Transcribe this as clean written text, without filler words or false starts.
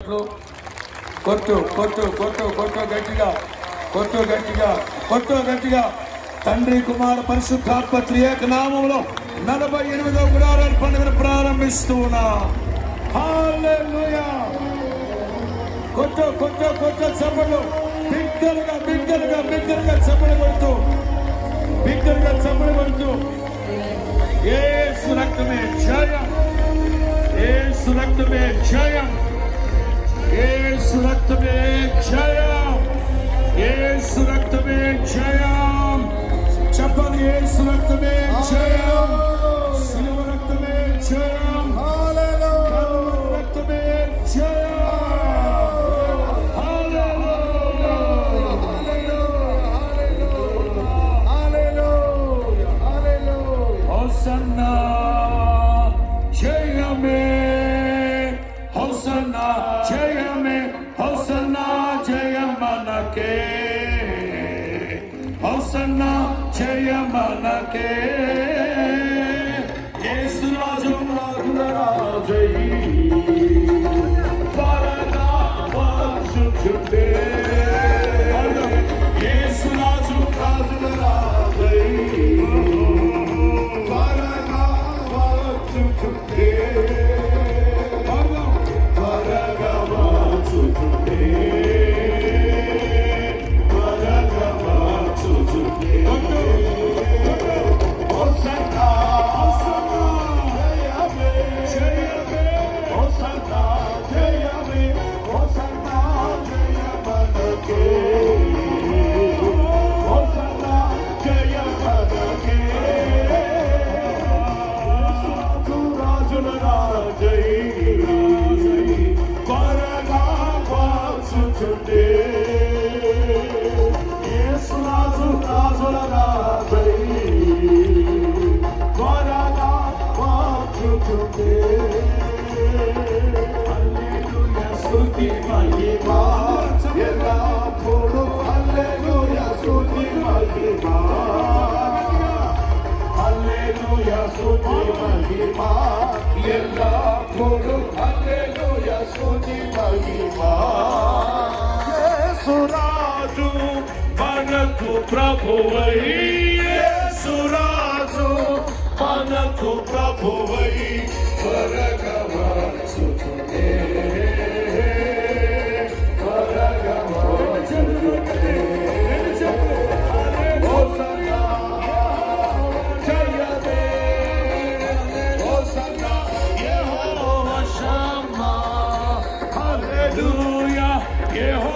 కొట్టు కొట్టు కొట్టు కొట్టు గట్టిగా కొట్టు గట్టిగా కొట్టు గట్టిగా తండ్రి కుమార పరిశుద్ధాత్మ త్రియేక నామములో 48వ గుడారాల పండుగను ప్రారంభిస్తున్నా. హల్లెలూయా. కొట్టు కొట్టు కొట్టు చప్పట్లు బిగ్గరగా బిగ్గరగా బిగ్గరగా చప్పట్లు కొడుతూ బిగ్గరగా చప్పట్లు కొడుతూ యేసు రక్తమే జయం, యేసు రక్తమే జయం, యేసు రక్తమే జయం, యేసు రక్తమే జయం. చెప్పండి, యేసు రక్తమే జయం, శిలువ రక్తమే జయం, హల్లెలూయా, రక్తమే జయం, హల్లెలూయా, హల్లెలూయా, హల్లెలూయా. హోసన్నా జయమే, హోసన్నా జయమే, హోసన్నా జయం మనకే, హోసన్నా జయం మనకే. యేసు రాజు రాజుల రాజై త్వరగా వచ్చుచుండే, యేసు రాజు రాజుల రాజై త్వరగా వచ్చుచుండే, త్వరగా వచ్చుచుండే, త్వరగా వచ్చుచుండే. హోసన్నా హోసన్నా జయమే జయమే, హోసన్నా జయమే, హోసన్నా జయ మనకే, హోసన్నా జయ మనకే. రాజుల రాజై త్వరగా వచ్చుచుండే, యేసు రాజు రాజుల రాజై త్వరగా వచ్చుచుండే. హల్లెలూయా స్తుతి మహిమ ఎల్లప్పుడూ, హల్లెలూయా స్తుతి మహిమ, హల్లెలూయా స్తుతి మహిమ ఎల్లప్పుడూ, హల్లెలూయా స్తుతి మహిమ. యేసు రాజు మనకు ప్రభువై, యేసు రాజు మనకు ప్రభువై త్వరగా వచ్చుచుండే, త్వరగా వచ్చుచుండే. హోసన్నా జయమే, హోసన్నా యెహోవా షమ్మా, హల్లెలూయా, యెహోవా